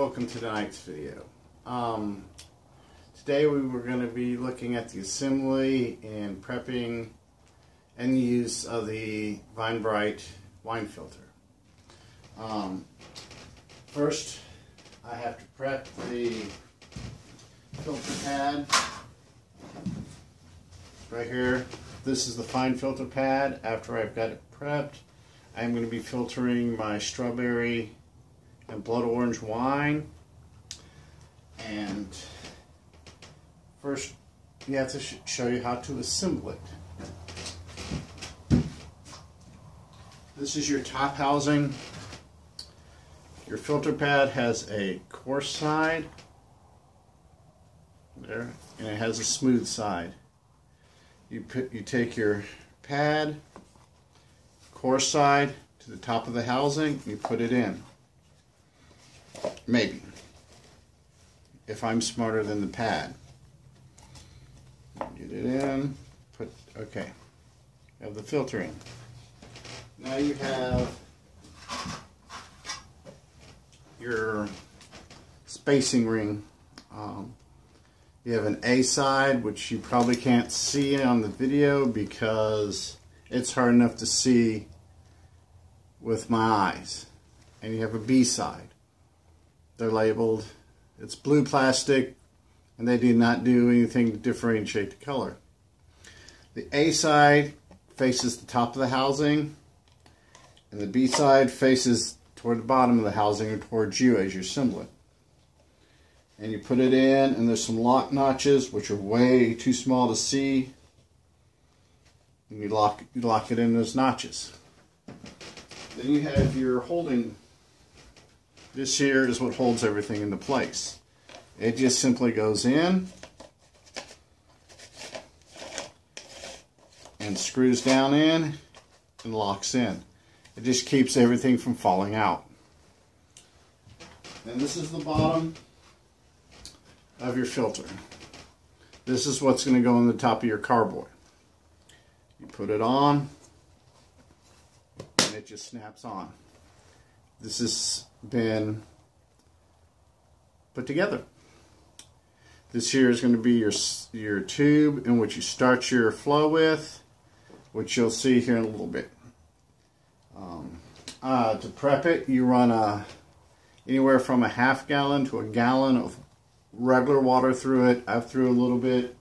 welcome to tonight's video. Today we were going to be looking at the assembly and prepping and the use of the Vinbrite wine filter. First I have to prep the filter pad. Right here, this is the fine filter pad. After I've got it prepped, I'm going to be filtering my strawberry and blood orange wine. And first you have to show you how to assemble it. This is your top housing. Your filter pad has a coarse side there, and it has a smooth side. You take your pad, coarse side, to the top of the housing, you put it in. Maybe, if I'm smarter than the pad. Get it in, okay. You have the filter in. Now you have your spacing ring. You have an A side, which you probably can't see on the video because it's hard enough to see with my eyes. And you have a B side. They're labeled. It's blue plastic, and they do not do anything to differentiate the color. The A side faces the top of the housing, and the B side faces toward the bottom of the housing or towards you as you assemble it. And you put it in, and there's some lock notches which are way too small to see. And you lock it in those notches. Then you have your holding. This here is what holds everything into place. It just simply goes in and screws down in and locks in. It just keeps everything from falling out. And this is the bottom of your filter. This is what's going to go on the top of your carboy. You put it on and it just snaps on. This has been put together. This here is going to be your tube in which you start your flow with, which you'll see here in a little bit. To prep it, you run anywhere from a half gallon to a gallon of regular water through it. I threw a little bit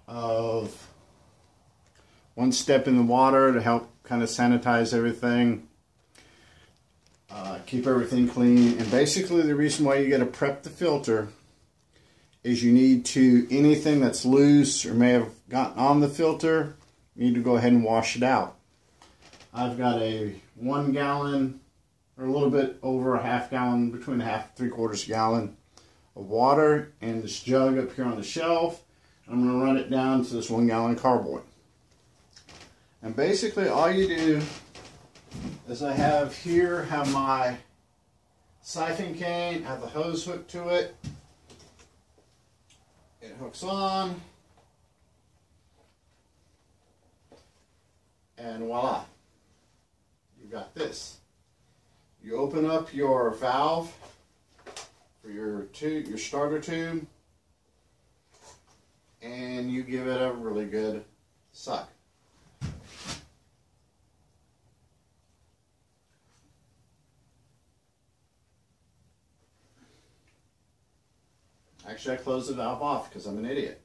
of one step in the water to help kind of sanitize everything, keep everything clean. And basically the reason why you got to prep the filter is you need to, anything that's loose or may have gotten on the filter, you need to go ahead and wash it out. I've got a 1 gallon or a little bit over a half gallon, between a half and 3/4 gallon of water in this jug up here on the shelf. I'm going to run it down to this 1 gallon carboy. And basically all you do is I have my siphon cane, I have the hose hooked to it. It hooks on, and voila, you've got this. You open up your valve for your starter tube, and you give it a really good suck. Actually, I closed the valve off because I'm an idiot.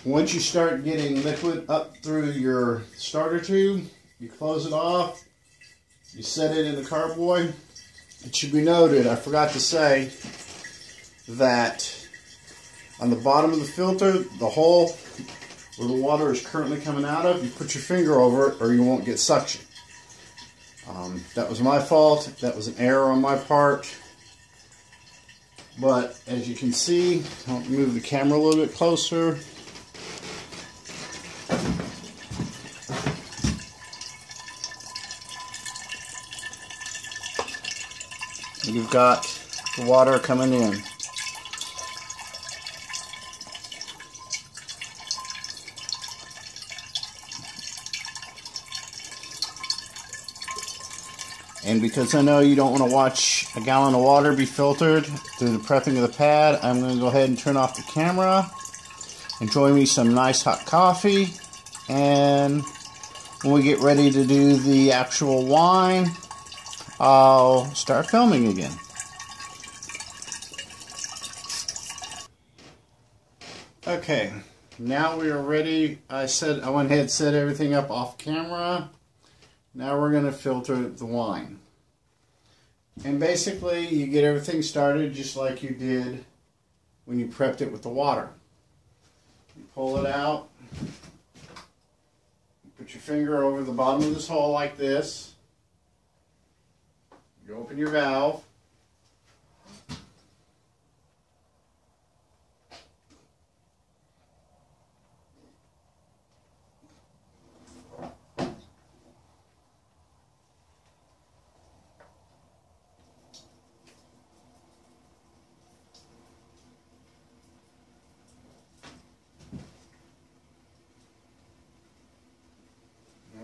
Once you start getting liquid up through your starter tube, you close it off, you set it in the carboy. It should be noted, I forgot to say, that on the bottom of the filter, the hole where the water is currently coming out of, you put your finger over it or you won't get suction. That was my fault. That was an error on my part. But as you can see, I'll move the camera a little bit closer. You've got the water coming in. And because I know you don't want to watch a gallon of water be filtered through the prepping of the pad, I'm going to go ahead and turn off the camera. Enjoy me some nice hot coffee. And when we get ready to do the actual wine, I'll start filming again. Okay, now we are ready. I went ahead and set everything up off camera. Now we're going to filter the wine. And basically you get everything started just like you did when you prepped it with the water. You pull it out, you put your finger over the bottom of this hole like this, you open your valve,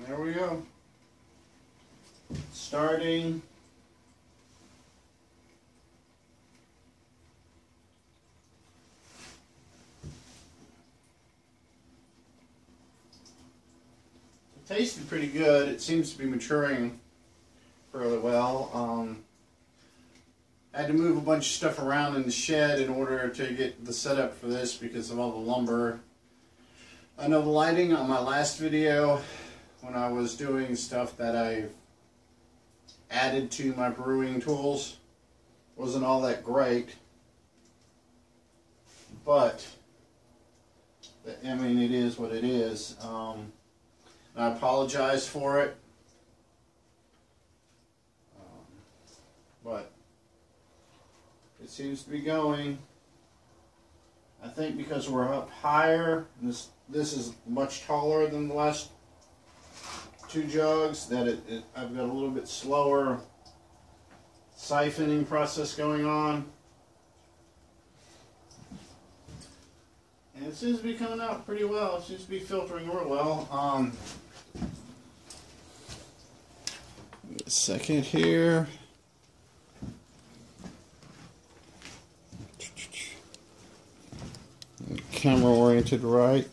there we go. Starting. It tasted pretty good. It seems to be maturing fairly well. I had to move a bunch of stuff around in the shed in order to get the setup for this because of all the lumber. I know the lighting on my last video, when I was doing stuff that I added to my brewing tools, wasn't all that great, but I mean, it is what it is. I apologize for it, but it seems to be going. I think because we're up higher, and this is much taller than the last two jugs, that I've got a little bit slower siphoning process going on, and it seems to be coming out pretty well. It seems to be filtering real well. Wait a second here. Camera oriented right.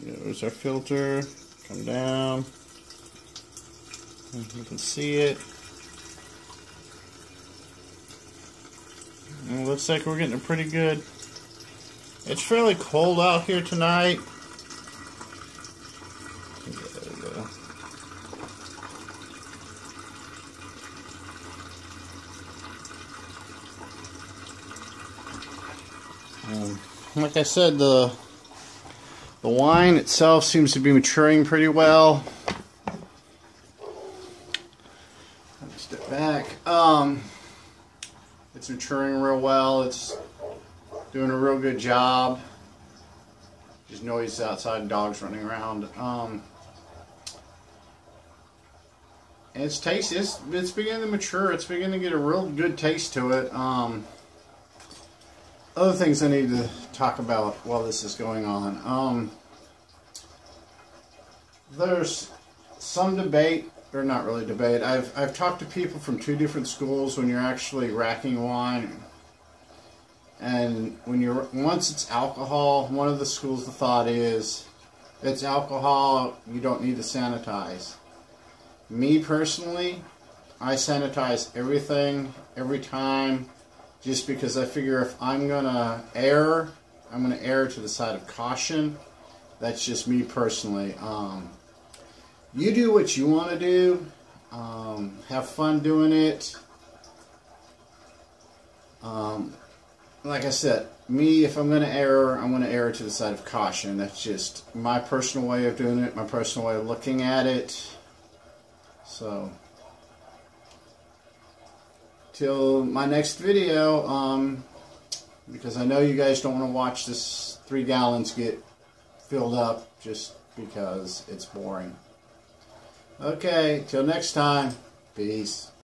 There's our filter. Come down. You can see it. And it looks like we're getting it pretty good. It's fairly cold out here tonight. There we go. Like I said, the wine itself seems to be maturing pretty well. Step back. It's maturing real well. It's doing a real good job. There's noise outside, dogs running around. And it's tasty. It's beginning to mature. It's beginning to get a real good taste to it. Other things I need to talk about while this is going on. There's some debate, or not really debate. I've talked to people from two different schools when you're actually racking wine. And once it's alcohol, one of the schools of thought is, it's alcohol, you don't need to sanitize. Me personally, I sanitize everything, every time, just because I figure if I'm going to err, I'm going to err to the side of caution. That's just me personally. You do what you want to do. Have fun doing it. like I said, me, if I'm going to err, I'm going to err to the side of caution. That's just my personal way of doing it, my personal way of looking at it. So, till my next video, because I know you guys don't want to watch this 3 gallons get filled up just because it's boring. Okay, till next time, peace.